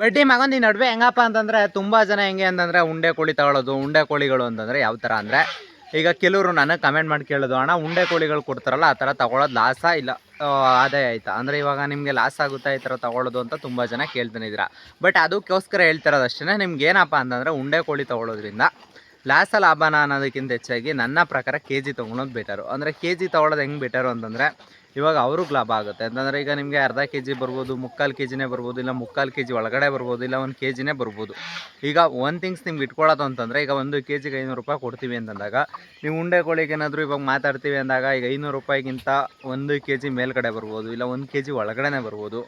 ಬಡ್ಡಿ ಮಗನ ಈ ನಡುವೆ ಹೆಂಗಪ್ಪ ಅಂತಂದರೆ ತುಂಬ ಜನ ಹೆಂಗೆ ಅಂತಂದರೆ ಉಂಡೆ ಕೋಳಿ ತಗೊಳ್ಳೋದು. ಉಂಡೆ ಕೋಳಿಗಳು ಅಂತಂದರೆ ಯಾವ ಥರ ಅಂದರೆ, ಈಗ ಕೆಲವರು ನನಗೆ ಕಮೆಂಟ್ ಮಾಡಿ ಕೇಳೋದು, ಅಣ್ಣ ಉಂಡೆ ಕೋಳಿಗಳು ಕೊಡ್ತಾರಲ್ಲ ಆ ಥರ ತಗೊಳ್ಳೋದು ಲಾಸಾ ಇಲ್ಲ ಆದಾಯ ಆಯಿತಾ ಅಂದರೆ ಇವಾಗ ನಿಮಗೆ ಲಾಸ್ ಆಗುತ್ತಾ ಈ ಥರ ತಗೊಳ್ಳೋದು ಅಂತ ತುಂಬ ಜನ ಕೇಳ್ತಾನಿದ್ದೀರಾ. ಬಟ್ ಅದಕ್ಕೋಸ್ಕರ ಹೇಳ್ತಿರೋದು ಅಷ್ಟೇ. ನಿಮ್ಗೆ ಏನಪ್ಪ ಅಂತಂದರೆ ಉಂಡೆ ಕೋಳಿ ತೊಗೊಳ್ಳೋದ್ರಿಂದ ಲಾಸ ಲಾಭನ ಅನ್ನೋದಕ್ಕಿಂತ ಹೆಚ್ಚಾಗಿ ನನ್ನ ಪ್ರಕಾರ ಕೆ ಜಿ ತೊಗೊಳೋದು ಬೆಟರು. ಅಂದರೆ ಕೆ ಜಿ ತೊಗೊಳೋದು ಹೆಂಗೆ ಬೆಟರು ಅಂತಂದರೆ, ಇವಾಗ ಅವ್ರಿಗೆ ಲಾಭ ಆಗುತ್ತೆ ಅಂತಂದರೆ, ಈಗ ನಿಮಗೆ ಅರ್ಧ ಕೆ ಜಿ ಬರ್ಬೋದು, ಮುಕ್ಕಾಲು ಕೆ ಜಿನೇ ಬರ್ಬೋದು, ಇಲ್ಲ ಮುಕ್ಕಾಲು ಕೆ ಜಿ ಒಳಗಡೆ ಬರ್ಬೋದು, ಇಲ್ಲ 1 ಕೆ ಜಿನೇ ಬರ್ಬೋದು. ಈಗ ಒಂದು ಥಿಂಗ್ಸ್ ನಿಮ್ಗೆ ಇಟ್ಕೊಳ್ಳೋದು ಅಂತಂದರೆ, ಈಗ 1 ಕೆ ಜಿಗೆ 500 ರೂಪಾಯಿ ಕೊಡ್ತೀವಿ ಅಂತಂದಾಗ, ನೀವು ಉಂಡೆ ಕೋಳಿಗೆ ಏನಾದರೂ ಇವಾಗ ಮಾತಾಡ್ತೀವಿ ಅಂದಾಗ ಈಗ 500 ರೂಪಾಯಿಗಿಂತ 1 ಕೆ ಜಿ ಮೇಲ್ಗಡೆ ಬರ್ಬೋದು, ಇಲ್ಲ 1 ಕೆ ಜಿ ಒಳಗಡೆ ಬರ್ಬೋದು.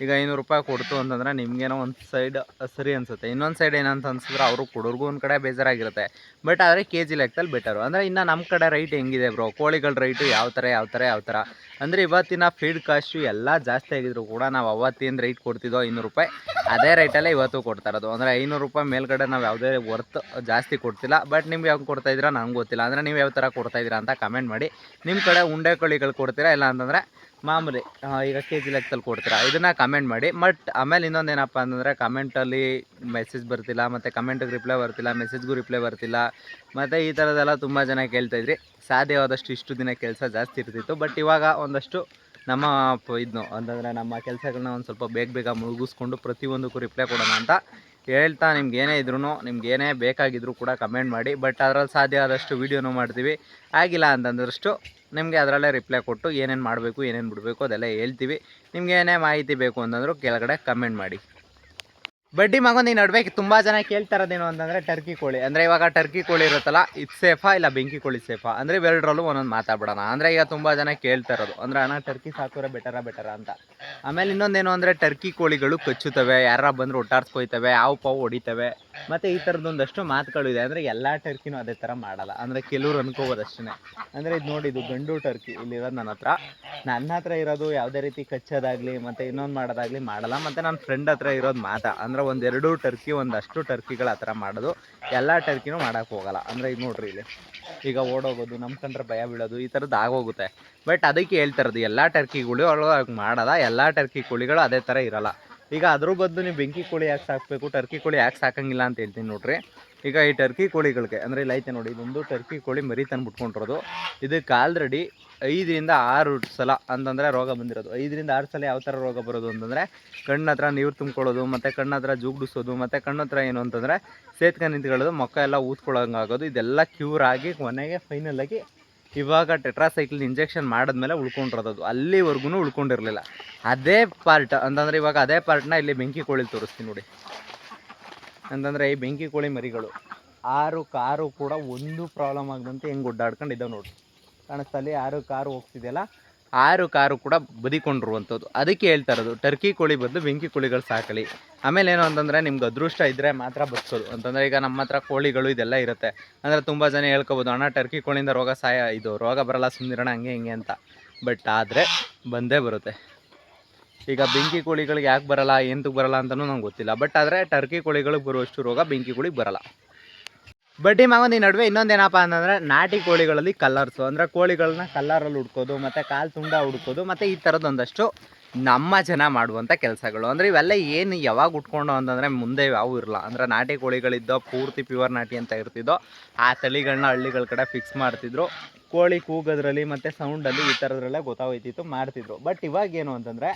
ಈಗ 500 ರೂಪಾಯಿ ಕೊಡ್ತು ಅಂತಂದರೆ ನಿಮಗೇನೋ ಒಂದು ಸೈಡ್ ಸರಿ ಅನಿಸುತ್ತೆ, ಇನ್ನೊಂದು ಸೈಡ್ ಏನಂತ ಅನ್ಸಿದ್ರೆ ಅವರು ಕೊಡೋರ್ಗೂ ಒಂದು ಕಡೆ ಬೇಜಾರಾಗಿರುತ್ತೆ. ಬಟ್ ಆದರೆ ಕೆ ಜಿ ಲೆಕ್ಕದಲ್ಲಿ ಬೆಟರು. ಅಂದರೆ ಇನ್ನು ನಮ್ಮ ಕಡೆ ರೈಟ್ ಹೆಂಗಿದೆ ಬ್ರೋ, ಕೋಳಿಗಳ ರೈಟು ಯಾವ ಥರ ಅಂದರೆ ಇವತ್ತಿನ ಫೀಡ್ ಕಾಸ್ಟು ಎಲ್ಲ ಜಾಸ್ತಿ ಆಗಿದ್ರು ಕೂಡ ನಾವು ಅವತ್ತೇನು ರೈಟ್ ಕೊಡ್ತಿದ್ದೋ 500 ರೂಪಾಯಿ, ಅದೇ ರೈಟಲ್ಲೇ ಇವತ್ತು ಕೊಡ್ತಾ ಇರೋದು. ಅಂದರೆ 500 ರೂಪಾಯಿ ಮೇಲ್ಗಡೆ ನಾವು ಯಾವುದೇ ವರ್ತ್ ಜಾಸ್ತಿ ಕೊಡ್ತಿಲ್ಲ. ಬಟ್ ನಿಮ್ಗೆ ಯಾಕೆ ಕೊಡ್ತಾಯಿದ್ದೀರಾ ನನಗೆ ಗೊತ್ತಿಲ್ಲ. ಅಂದರೆ ನೀವು ಯಾವ ಥರ ಕೊಡ್ತಾಯಿದ್ದೀರಾ ಅಂತ ಕಮೆಂಟ್ ಮಾಡಿ. ನಿಮ್ಮ ಕಡೆ ಉಂಡೆ ಕೋಳಿಗಳು ಕೊಡ್ತೀರಾ, ಇಲ್ಲ ಅಂತಂದರೆ ಮಾಮೂಲಿ ಈಗ ಕೆ ಜಿ ಲೆಕ್ಕದಲ್ಲಿ ಕೊಡ್ತೀರಾ, ಇದನ್ನು ಕಮೆಂಟ್ ಮಾಡಿ. ಬಟ್ ಆಮೇಲೆ ಇನ್ನೊಂದು ಏನಪ್ಪ ಅಂತಂದರೆ, ಕಮೆಂಟಲ್ಲಿ ಮೆಸೇಜ್ ಬರ್ತಿಲ್ಲ, ಮತ್ತು ಕಮೆಂಟಿಗೆ ರಿಪ್ಲೈ ಬರ್ತಿಲ್ಲ, ಮೆಸೇಜ್ಗೂ ರಿಪ್ಲೈ ಬರ್ತಿಲ್ಲ, ಮತ್ತು ಈ ಥರದ್ದೆಲ್ಲ ತುಂಬ ಜನ ಕೇಳ್ತಾಯಿದ್ರಿ. ಸಾಧ್ಯವಾದಷ್ಟು ಇಷ್ಟು ದಿನ ಕೆಲಸ ಜಾಸ್ತಿ ಇರ್ತಿತ್ತು. ಬಟ್ ಇವಾಗ ಒಂದಷ್ಟು ನಮ್ಮ ಇದನ್ನು ಅಂತಂದರೆ ನಮ್ಮ ಕೆಲಸಗಳನ್ನ ಒಂದು ಸ್ವಲ್ಪ ಬೇಗ ಮುಗಿಸ್ಕೊಂಡು ಪ್ರತಿಯೊಂದಕ್ಕೂ ರಿಪ್ಲೈ ಕೊಡೋಣ ಅಂತ ಹೇಳ್ತಾ, ನಿಮ್ಗೆ ಏನೇ ಇದ್ರೂ, ನಿಮ್ಗೆ ಏನೇ ಬೇಕಾಗಿದ್ರೂ ಕೂಡ ಕಮೆಂಟ್ ಮಾಡಿ. ಬಟ್ ಅದರಲ್ಲಿ ಸಾಧ್ಯ ಆದಷ್ಟು ವೀಡಿಯೋನೂ ಮಾಡ್ತೀವಿ. ಆಗಿಲ್ಲ ಅಂತಂದಷ್ಟು ನಿಮಗೆ ಅದರಲ್ಲೇ ರಿಪ್ಲೈ ಕೊಟ್ಟು ಏನೇನು ಮಾಡಬೇಕು ಏನೇನು ಬಿಡಬೇಕು ಅದೆಲ್ಲ ಹೇಳ್ತೀವಿ. ನಿಮ್ಗೆ ಏನೇ ಮಾಹಿತಿ ಬೇಕು ಅಂತಂದರೂ ಕೆಳಗಡೆ ಕಮೆಂಟ್ ಮಾಡಿ. ಬಡ್ಡಿ ಮಗನ ಈ ನಡುವೆ ತುಂಬ ಜನ ಕೇಳ್ತಾ ಇರೋದೇನು ಅಂತಂದರೆ ಟರ್ಕಿ ಕೋಳಿ. ಅಂದರೆ ಇವಾಗ ಟರ್ಕಿ ಕೋಳಿ ಇರುತ್ತಲ್ಲ, ಇದು ಸೇಫಾ ಇಲ್ಲ ಬೆಂಕಿ ಕೋಳಿ ಸೇಫಾ ಅಂದರೆ ಇವೆರಡರಲ್ಲೂ ಒಂದೊಂದು ಮಾತಾಡ್ಬಿಡೋಣ. ಅಂದರೆ ಈಗ ತುಂಬ ಜನ ಕೇಳ್ತಾ ಇರೋದು ಅಂದರೆ, ಅಣ್ಣ ಟರ್ಕಿ ಸಾಕೋರೆ ಬೆಟರ ಅಂತ. ಆಮೇಲೆ ಇನ್ನೊಂದೇನು ಅಂದರೆ, ಟರ್ಕಿ ಕೋಳಿಗಳು ಕಚ್ಚುತ್ತವೆ, ಯಾರ ಬಂದರೂ ಒಟ್ಟಾಡ್ಸ್ಕೊಯ್ತವೆ, ಹಾವು ಪಾವು ಹೊಡಿತವೆ, ಮತ್ತು ಈ ಥರದ್ದೊಂದಷ್ಟು ಮಾತುಗಳು ಇದೆ. ಅಂದರೆ ಎಲ್ಲ ಟರ್ಕಿನೂ ಅದೇ ಥರ ಮಾಡಲ್ಲ. ಅಂದರೆ ಕೆಲವ್ರು ಅನ್ಕೋಬೋದು ಅಷ್ಟೇ. ಅಂದರೆ ಇದು ನೋಡಿ, ಇದು ಗಂಡು ಟರ್ಕಿ ಇಲ್ಲಿರೋದು ನನ್ನ ಹತ್ರ ಇರೋದು ಯಾವುದೇ ರೀತಿ ಕಚ್ಚೋದಾಗಲಿ ಮತ್ತು ಇನ್ನೊಂದು ಮಾಡೋದಾಗಲಿ ಮಾಡಲ್ಲ. ಮತ್ತು ನನ್ನ ಫ್ರೆಂಡ್ ಹತ್ರ ಇರೋದು ಮಾತಾ ಅಂದರೆ ಒಂದೆರಡು ಟರ್ಕಿ ಒಂದಷ್ಟು ಟರ್ಕಿಗಳು ಆ ಥರ ಮಾಡೋದು. ಎಲ್ಲ ಟರ್ಕಿನೂ ಮಾಡೋಕ್ಕೆ ಹೋಗಲ್ಲ. ಅಂದರೆ ಇದು ನೋಡ್ರಿ, ಇಲ್ಲಿ ಈಗ ಓಡೋಗೋದು, ನಮ್ಮ ಕಂಡ್ರೆ ಭಯ ಬೀಳೋದು, ಈ ಥರದ್ದು ಆಗೋಗುತ್ತೆ. ಬಟ್ ಅದಕ್ಕೆ ಹೇಳ್ತಿರೋದು, ಎಲ್ಲ ಟರ್ಕಿಗಳು ಅವಳು ಮಾಡಲ್ಲ, ಎಲ್ಲ ಟರ್ಕಿ ಕೋಳಿಗಳು ಅದೇ ಥರ ಇರೋಲ್ಲ. ಈಗ ಅದ್ರ ಬದಲು ನೀವು ಬೆಂಕಿ ಕೋಳಿ ಯಾಕೆ ಸಾಕಬೇಕು, ಟರ್ಕಿ ಕೋಳಿ ಯಾಕೆ ಸಾಕಂಗಿಲ್ಲ ಅಂತ ಹೇಳ್ತೀನಿ ನೋಡ್ರಿ. ಈಗ ಈ ಟರ್ಕಿ ಕೋಳಿಗಳಿಗೆ ಅಂದರೆ ಇಲ್ಲಿ ಐತೆ ನೋಡಿ, ಇದೊಂದು ಟರ್ಕಿ ಕೋಳಿ ಮರಿ ತಂದು ಬಿಟ್ಕೊಂಡಿರೋದು. ಇದಕ್ಕೆ ಆಲ್ರೆಡಿ 5 ರಿಂದ 6 ಸಲ ಅಂತಂದರೆ ರೋಗ ಬಂದಿರೋದು. 5 ರಿಂದ 6 ಸಲ ಯಾವ ಥರ ರೋಗ ಬರೋದು ಅಂತಂದರೆ, ಕಣ್ಣು ಹತ್ರ ನೀರು ತುಂಬ್ಕೊಳ್ಳೋದು, ಮತ್ತು ಕಣ್ಣು ಹತ್ರ ಜೂಗ್ಡಿಸೋದು, ಮತ್ತು ಕಣ್ಣು ಹತ್ರ ಏನು ಅಂತಂದರೆ ಸೇತ್ಕೊಂಡು ನಿಂತ್ಕೊಳ್ಳೋದು, ಮೊಕ್ಕ ಎಲ್ಲ ಊದ್ಕೊಳ್ಳೋಂಗಾಗೋದು. ಇದೆಲ್ಲ ಕ್ಯೂರ್ ಆಗಿ ಕೊನೆಗೆ ಫೈನಲಾಗಿ ಇವಾಗ ಟೆಟ್ರಾಸೈಕ್ಲಿನ್ ಇಂಜೆಕ್ಷನ್ ಮಾಡಿದ್ಮೇಲೆ ಉಳ್ಕೊಂಡಿರೋದು. ಅಲ್ಲಿವರೆಗೂ ಉಳ್ಕೊಂಡಿರಲಿಲ್ಲ. ಅದೇ ಪಾರ್ಟ್ ಅಂತಂದರೆ ಇವಾಗ ಅದೇ ಪಾರ್ಟ್ನ ಇಲ್ಲಿ ಬೆಂಕಿ ಕೋಳಿ ತೋರಿಸ್ತೀನಿ ನೋಡಿ. ಅಂತಂದರೆ ಈ ಬೆಂಕಿ ಕೋಳಿ ಮರಿಗಳು 6 ಕಾರು ಕೂಡ ಒಂದು ಪ್ರಾಬ್ಲಮ್ ಆಗದಂತೆ ಹೆಂಗೆ ಒಡ್ಡಾಡ್ಕೊಂಡಿದ್ದಾವೆ ನೋಡಿ, ಕಾಣಿಸ್ತಲ್ಲಿ 6 ಕಾರು ಹೋಗ್ತಿದೆಯಲ್ಲ, 6 ಕಾರು ಕೂಡ ಬದಿಕೊಂಡಿರುವಂಥದ್ದು. ಅದಕ್ಕೆ ಹೇಳ್ತಾ ಇರೋದು, ಟರ್ಕಿ ಕೋಳಿ ಬದಲು ಬೆಂಕಿ ಕೋಳಿಗಳು ಸಾಕಲಿ. ಆಮೇಲೆ ಏನು ಅಂತಂದರೆ, ನಿಮ್ಗೆ ಅದೃಷ್ಟ ಇದ್ದರೆ ಮಾತ್ರ ಬದುಕೋದು. ಅಂತಂದರೆ ಈಗ ನಮ್ಮ ಹತ್ರ ಕೋಳಿಗಳು ಇದೆಲ್ಲ ಇರುತ್ತೆ. ಅಂದರೆ ತುಂಬ ಜನ ಹೇಳ್ಕೊಬೋದು, ಅಣ್ಣ ಟರ್ಕಿ ಕೋಳಿಯಿಂದ ರೋಗ ಬರಲ್ಲ ಸುಮ್ಮನಿರೋಣ ಹಂಗೆ ಹಿಂಗೆ ಅಂತ. ಬಟ್ ಆದರೆ ಬಂದೇ ಬರುತ್ತೆ. ಈಗ ಬೆಂಕಿ ಕೋಳಿಗಳಿಗೆ ಯಾಕೆ ಬರಲ್ಲ, ಎಂತಕ್ಕೆ ಬರಲ್ಲ ಅಂತಲೂ ನಂಗೆ ಗೊತ್ತಿಲ್ಲ. ಬಟ್ ಆದರೆ ಟರ್ಕಿ ಕೋಳಿಗಳಿಗೆ ಬರುವಷ್ಟು ರೋಗ ಬೆಂಕಿ ಕೋಳಿಗೆ ಬರಲ್ಲ. ಬಡ್ಡಿ ಮಗನ ಈ ನಡುವೆ ಇನ್ನೊಂದೇನಪ್ಪ ಅಂತಂದರೆ, ನಾಟಿ ಕೋಳಿಗಳಲ್ಲಿ ಕಲರ್ಸು ಅಂದರೆ ಕೋಳಿಗಳನ್ನ ಕಲ್ಲರಲ್ಲಿ ಹುಡ್ಕೋದು, ಮತ್ತು ಕಾಲು ತುಂಡ ಹುಡ್ಕೋದು, ಮತ್ತು ಈ ಥರದ್ದೊಂದಷ್ಟು ನಮ್ಮ ಜನ ಮಾಡುವಂಥ ಕೆಲಸಗಳು. ಅಂದರೆ ಇವೆಲ್ಲ ಏನು ಯಾವಾಗ ಉಟ್ಕೊಂಡು ಅಂತಂದರೆ ಮುಂದೆ ಯಾವೂ ಇರಲ್ಲ. ಅಂದರೆ ನಾಟಿ ಕೋಳಿಗಳಿದ್ದೋ ಪೂರ್ತಿ ಪ್ಯೂರ್ ನಾಟಿ ಅಂತ ಇರ್ತಿದ್ದೋ, ಆ ತಳಿಗಳನ್ನ ಹಳ್ಳಿಗಳ ಕಡೆ ಫಿಕ್ಸ್ ಮಾಡ್ತಿದ್ರು. ಕೋಳಿ ಕೂಗೋದ್ರಲ್ಲಿ ಮತ್ತು ಸೌಂಡಲ್ಲಿ ಈ ಥರದ್ರಲ್ಲೇ ಗೊತ್ತಾಗೋಯ್ತಿತ್ತು, ಮಾಡ್ತಿದ್ರು. ಬಟ್ ಇವಾಗೇನು ಅಂತಂದರೆ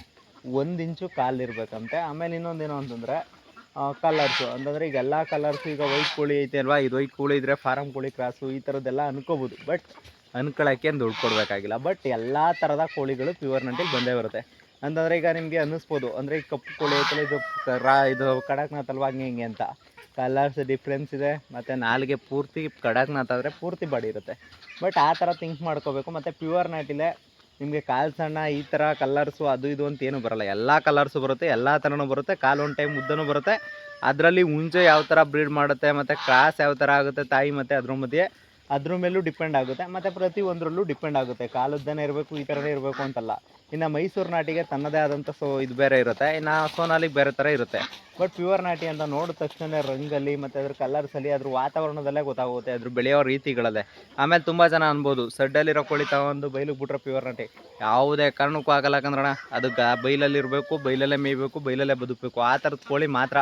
1 ಇಂಚು ಕಾಲಿರ್ಬೇಕಂತೆ. ಆಮೇಲೆ ಇನ್ನೊಂದೇನು ಅಂತಂದರೆ ಕಲರ್ಸು ಅಂತಂದರೆ ಈಗ ಎಲ್ಲ ಕಲರ್ಸು, ಈಗ ವೈಟ್ ಕೋಳಿ ಐತೆ ಅಲ್ವಾ, ಇದು ವೈಟ್ ಕೋಳಿ ಇದ್ದರೆ ಫಾರಮ್ ಕೋಳಿ ಕ್ರಾಸು ಈ ಥರದ್ದೆಲ್ಲ ಅನ್ಕೋಬೋದು. ಬಟ್ ಅನ್ಕೊಳ್ಳೋಕ್ಕೆ ದುಡ್ಡು ಕೊಡಬೇಕಾಗಿಲ್ಲ. ಬಟ್ ಎಲ್ಲ ಥರದ ಕೋಳಿಗಳು ಪ್ಯೂರ್ ನಾಟಿಲಿ ಬಂದೇ ಬರುತ್ತೆ. ಅಂತಂದರೆ ಈಗ ನಿಮಗೆ ಅನ್ನಿಸ್ಬೋದು, ಅಂದರೆ ಈ ಕಪ್ಪು ಕೋಳಿ ಐತಲ್ಲ, ಇದು ಕಡಕ್ನಾಥ್ ಅಲ್ವಾ ಹಂಗೆ ಹಿಂಗೆ ಅಂತ. ಕಲರ್ಸ್ ಡಿಫ್ರೆನ್ಸ್ ಇದೆ, ಮತ್ತು ನಾಲಿಗೆ ಪೂರ್ತಿ ಕಡಕ್ನಾಥ್ ಆದರೆ ಪೂರ್ತಿ ಬಾಡಿ ಇರುತ್ತೆ. ಬಟ್ ಆ ಥರ ಥಿಂಕ್ ಮಾಡ್ಕೋಬೇಕು. ಮತ್ತು ಪ್ಯೂರ್ ನಾಟಿಲೇ ನಿಮಗೆ ಕಾಲು ಸಣ್ಣ ಈ ಥರ ಕಲರ್ಸು ಅದು ಇದು ಅಂತ ಏನು ಬರೋಲ್ಲ. ಎಲ್ಲ ಕಲರ್ಸು ಬರುತ್ತೆ, ಎಲ್ಲ ಥರನೂ ಬರುತ್ತೆ. ಕಾಲು ಒಂದು ಟೈಮ್ ಉದ್ದನೂ ಬರುತ್ತೆ. ಅದರಲ್ಲಿ ಮುಂಚೆ ಯಾವ ಥರ ಬ್ರೀಡ್ ಮಾಡುತ್ತೆ, ಮತ್ತು ಕ್ರಾಸ್ ಯಾವ ಥರ ಆಗುತ್ತೆ ತಾಯಿ ಮತ್ತು ಅದ್ರ ಮಧ್ಯೆ ಅದ್ರ ಮೇಲೂ ಡಿಪೆಂಡ್ ಆಗುತ್ತೆ, ಮತ್ತು ಪ್ರತಿಯೊಂದರಲ್ಲೂ ಡಿಪೆಂಡ್ ಆಗುತ್ತೆ. ಕಾಲುದ್ದನೇ ಇರಬೇಕು, ಈ ಥರನೇ ಇರಬೇಕು ಅಂತಲ್ಲ. ಇನ್ನು ಮೈಸೂರು ನಾಟಿಗೆ ತನ್ನದೇ ಆದಂಥ ಇದು ಬೇರೆ ಇರುತ್ತೆ, ಇನ್ನು ಸೋನಾಲಿಗೆ ಬೇರೆ ಥರ ಇರುತ್ತೆ. ಬಟ್ ಪ್ಯೂರ್ ನಾಟಿ ಅಂತ ನೋಡಿದ ತಕ್ಷಣ ರಂಗಲ್ಲಿ ಮತ್ತು ಅದ್ರ ಕಲರ್ಸಲ್ಲಿ ಅದ್ರ ವಾತಾವರಣದಲ್ಲೇ ಗೊತ್ತಾಗುತ್ತೆ, ಅದ್ರ ಬೆಳೆಯೋ ರೀತಿಗಳಲ್ಲೇ. ಆಮೇಲೆ ತುಂಬ ಜನ ಅನ್ಬೋದು ಸಡ್ಡಲ್ಲಿರೋ ಕೋಳಿ ತಗೊಂಡು ಬೈಲಿಗೆ ಬಿಟ್ರೆ ಪ್ಯೂರ್ ನಾಟಿ. ಯಾವುದೇ ಕಾರಣಕ್ಕೂ ಆಗಲ್ಲ, ಯಾಕಂದ್ರಣ ಅದು ಬೈಲಲ್ಲಿರಬೇಕು, ಬೈಲಲ್ಲೇ ಮೇಯ್ಬೇಕು, ಬೈಲಲ್ಲೇ ಬದುಕಬೇಕು. ಆ ಥರದ ಕೋಳಿ ಮಾತ್ರ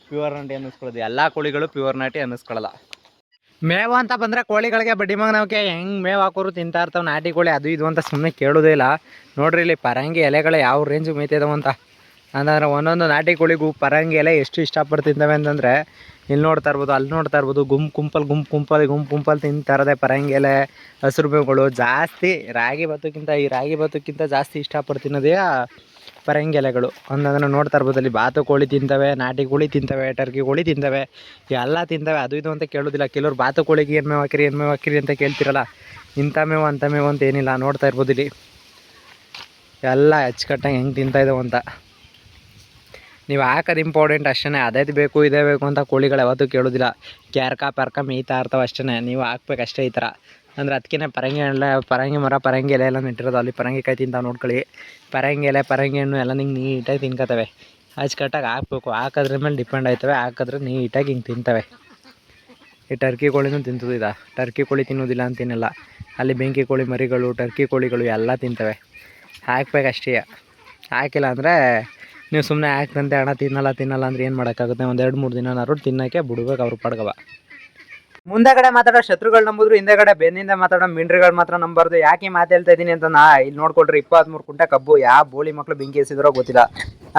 ಪ್ಯೂರ್ ನಾಟಿ ಅನ್ನಿಸ್ಕೊಳ್ಳೋದು. ಎಲ್ಲ ಕೋಳಿಗಳು ಪ್ಯೂರ್ ನಾಟಿ ಅನ್ನಿಸ್ಕೊಳ್ಳಲ್ಲ. ಮೇವು ಅಂತ ಬಂದರೆ ಕೋಳಿಗಳಿಗೆ ಬಡ್ಡಿ ಮಗನವಕ್ಕೆ ಹೆಂಗೆ ಮೇವು ಹಾಕೋರು ತಿಂತಾ ಇರ್ತಾವೆ. ನಾಟಿ ಕೋಳಿ ಅದು ಇದು ಅಂತ ಸುಮ್ಮನೆ ಕೇಳೋದೇ ಇಲ್ಲ. ನೋಡ್ರಿ ಇಲ್ಲಿ ಪರಂಗಿ ಎಲೆಗಳು ಯಾವ ರೇಂಜು ಮೇಯ್ತಿದಾವೆ ಅಂತ. ಅಂತಂದ್ರೆ ಒಂದೊಂದು ನಾಟಿ ಕೋಳಿಗೂ ಪರಂಗಿ ಎಲೆ ಎಷ್ಟು ಇಷ್ಟಪಡ್ತಿದ್ದಾವೆ ಅಂತಂದರೆ ಇಲ್ಲಿ ನೋಡ್ತಾ ಇರ್ಬೋದು, ಅಲ್ಲಿ ನೋಡ್ತಾ ಇರ್ಬೋದು, ಗುಂಪಲ್ಲಿ ತಿಂತಾ ಇರೋದೆ ಪರಂಗಿ ಎಲೆ, ಹಸಿರು ಮೇವುಗಳು. ಜಾಸ್ತಿ ರಾಗಿ ಭತ್ತಕ್ಕಿಂತ ಜಾಸ್ತಿ ಇಷ್ಟಪಡ್ತಿನ್ನೋದೇ ಪರಂಗಿ ಎಲೆಗಳು. ಒಂದನ್ನು ನೋಡ್ತಾ ಇರ್ಬೋದು, ಅಲ್ಲಿ ಬಾತು ಕೋಳಿ ತಿಂತವೆ, ನಾಟಿ ಕೋಳಿ ತಿಂತವೆ, ಟರ್ಕಿ ಕೋಳಿ ತಿಂತವೆ, ಎಲ್ಲ ತಿಂತವೆ. ಅದು ಇದು ಅಂತ ಕೇಳೋದಿಲ್ಲ. ಕೆಲವ್ರು ಬಾತು ಕೋಳಿಗೆ ಏನು ಮೇವು ಹಾಕಿರಿ ಅಂತ ಕೇಳ್ತಿರಲ್ಲ. ಇಂಥ ಮೇವು ಅಂಥ ಮೇವು ಅಂತ ಏನಿಲ್ಲ. ನೋಡ್ತಾ ಇರ್ಬೋದು ಇಲ್ಲಿ ಎಲ್ಲ ಅಚ್ಚುಕಟ್ಟಾಗಿ ಹೆಂಗೆ ತಿಂತಾಯಿದ್ದಾವೆ ಅಂತ. ನೀವು ಹಾಕೋದು ಇಂಪಾರ್ಟೆಂಟ್ ಅಷ್ಟೇ. ಅದೇ ಬೇಕು ಇದೇ ಬೇಕು ಅಂತ ಕೋಳಿಗಳು ಯಾವತ್ತೂ ಕೇಳೋದಿಲ್ಲ. ಪರ್ಕ ಮೇಯ್ತಾ ಇರ್ತಾವೆ ಅಷ್ಟೇ. ನೀವು ಹಾಕ್ಬೇಕು ಅಷ್ಟೇ. ಈ ಥರ ಅಂದರೆ ಅದಕ್ಕೆ ಪರಂಗಿ ಎಲೆ ಎಲ್ಲ ನೆಟ್ಟಿರೋದು. ಅಲ್ಲಿ ಪರಂಗಿಕಾಯಿ ತಿಂತಾವೆ ನೋಡ್ಕೊಳ್ಳಿ. ಪರಂಗಿ ಎಲೆ, ಪರಂಗಿ ಹಣ್ಣು ಎಲ್ಲ ನಿಂಗೆ ನೀಟಾಗಿ ತಿನ್ಕೋತವೆ. ಅಚ್ಚುಕಟ್ಟಾಗಿ ಹಾಕ್ಬೇಕು. ಹಾಕೋದ್ರ ಮೇಲೆ ಡಿಪೆಂಡ್ ಆಯ್ತವೆ. ಹಾಕಿದ್ರೆ ನೀಟಾಗಿ ಹಿಂಗೆ ತಿಂತವೆ. ಈ ಟರ್ಕಿ ಕೋಳಿನೂ ತಿಂತದ್ದು ಇದೆ. ಟರ್ಕಿ ಕೋಳಿ ತಿನ್ನೋದಿಲ್ಲ ಅಂತೇನಿಲ್ಲ. ಅಲ್ಲಿ ಬೆಂಕಿ ಕೋಳಿ ಮರಿಗಳು, ಟರ್ಕಿ ಕೋಳಿಗಳು ಎಲ್ಲ ತಿಂತವೆ. ಹಾಕ್ಬೇಕಷ್ಟೇ. ಹಾಕಿಲ್ಲ ಅಂದರೆ ನೀವು ಸುಮ್ಮನೆ ಹಾಕ್ತಂತೆ ಹಣ ತಿನ್ನಲ್ಲ ಅಂದರೆ ಏನು ಮಾಡೋಕ್ಕಾಗುತ್ತೆ. ಒಂದು 2-3 ದಿನನಾದ್ರು ತಿನ್ನೋಕ್ಕೆ ಬಿಡ್ಬೇಕು ಅವ್ರ ಪಡ್ಗವ. ಮುಂದೆಗಡೆ ಮಾತಾಡೋ ಶತ್ರುಗಳು ನಂಬುದ್ರು, ಹಿಂದೆಗಡೆ ಬೆನ್ನಿಂದ ಮಾತಾಡೋ ಮಿಂಡ್ರಿಗಳು ಮಾತ್ರ ನಂಬಾರ್ದು. ಯಾಕೆ ಮಾತಾಡ್ತಾ ಇದ್ದೀನಿ ಅಂತ ಇಲ್ಲಿ ನೋಡ್ಕೊಳ್ರಿ. 23 ಕುಂಟೆ ಕಬ್ಬು ಯಾವ ಬೋಳಿ ಮಕ್ಕಳು ಬೆಂಕಿ ಎಸಿದ್ರೋ ಗೊತ್ತಿಲ್ಲ.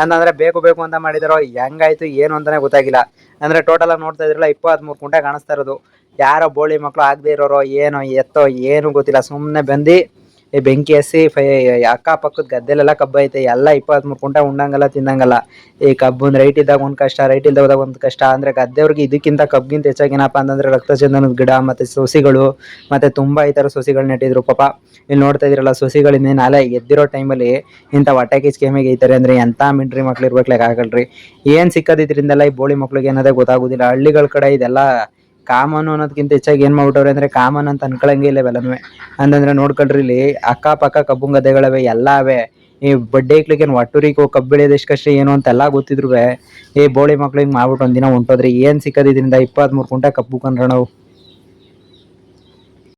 ಅಂತಂದರೆ ಬೇಕು ಅಂತ ಮಾಡಿದಾರೋ, ಹೆಂಗಾಯ್ತು ಏನು ಅಂತಲೇ ಗೊತ್ತಾಗಿಲ್ಲ. ಅಂದರೆ ಟೋಟಲಾಗಿ ನೋಡ್ತಾ ಇದ್ರಲ್ಲ 23 ಕುಂಟೆ ಕಾಣಿಸ್ತಾ ಇರೋದು. ಯಾರೋ ಬೋಳಿ ಮಕ್ಕಳು ಆಗದೆ ಇರೋರೋ ಏನೋ ಎತ್ತೋ ಏನು ಗೊತ್ತಿಲ್ಲ. ಸುಮ್ಮನೆ ಬಂದು ಈ ಬೆಂಕಿ ಹಸಿ ಅಕ್ಕಪಕ್ಕದ ಗದ್ದೆಲೆಲ್ಲ ಕಬ್ಬು ಐತೆ. ಎಲ್ಲ 23 ಕುಂಟೆ ಉಂಡಂಗಲ್ಲ ತಿಂದಂಗಲ್ಲ. ಈ ಕಬ್ಬು ರೈಟ್ ಇದ್ದಾಗ ಒಂದು ಕಷ್ಟ, ರೈಟ್ ಇಲ್ದಾಗ ಒಂದು ಕಷ್ಟ. ಅಂದರೆ ಗದ್ದೆಯವ್ರಿಗೆ ಇದಕ್ಕಿಂತ ಕಬ್ಬಿಗಿಂತ ಹೆಚ್ಚಾಗೇನಪ್ಪ ಅಂತಂದರೆ ರಕ್ತಚಂದನದ ಗಿಡ ಮತ್ತು ಸೊಸಿಗಳು ಮತ್ತು ತುಂಬ ಈ ಥರ ಸೊಸಿಗಳು ನೆಟ್ಟಿದ್ರು ಪಾಪ. ಇಲ್ಲಿ ನೋಡ್ತಾ ಇದ್ರಲ್ಲ ಸೊಸಿಗಳಿಂದ ನಾಳೆ ಎದ್ದಿರೋ ಟೈಮಲ್ಲಿ ಇಂಥ ಹೊಟ್ಟೆ ಕಿಚ್ಕೆಮಿಗೆ ಐತಾರೆ ಅಂದರೆ ಎಂಥ ಮಿಂಟ್ರಿ ಮಕ್ಳು ಇರ್ಬೇಕ್ಲಾಗ ಆಗಲ್ರಿ. ಏನು ಸಿಕ್ಕದಿದ್ರಿಂದೆಲ್ಲ ಈ ಬೋಳಿ ಮಕ್ಳಿಗೆ ಏನದೇ ಗೊತ್ತಾಗೋದಿಲ್ಲ. ಹಳ್ಳಿಗಳ ಕಡೆ ಇದೆಲ್ಲ ಕಾಮನು ಅನ್ನೋದಕ್ಕಿಂತ ಹೆಚ್ಚಾಗಿ ಏನು ಮಾಡ್ಬಿಟ್ಟವ್ರೆ ಅಂದರೆ ಕಾಮನ್ ಅಂತ ಅನ್ಕೊಳಂಗೆ ಇಲ್ಲ ಇವೆಲ್ಲನೂ. ಅಂತಂದರೆ ನೋಡ್ಕೊಳ್ರಿ ಇಲ್ಲಿ ಅಕ್ಕಪಕ್ಕ ಕಬ್ಬು ಗದ್ದೆಗಳವೆ, ಎಲ್ಲ ಅವೆ. ಈ ಬಡ್ಡೆ ಇಕ್ಲಿಕ್ಕೆ ಒಟ್ಟೂರಿಗೆ ಕಬ್ಬು ಬೆಳೆಯೋದು ಎಷ್ಟು ಕಷ್ಟ ಏನು ಅಂತೆಲ್ಲ ಗೊತ್ತಿದ್ರು ಈ ಬೋಳಿ ಮಕ್ಳಿಗೆ ಮಾಡ್ಬಿಟ್ಟು ಒಂದಿನ ಹೊಂಟೋದ್ರಿ. ಏನು ಸಿಕ್ಕದಿದ್ರಿಂದ 23 ಕುಂಟೆ ಕಬ್ಬು ಕಂಡ್ರೆ ನಾವು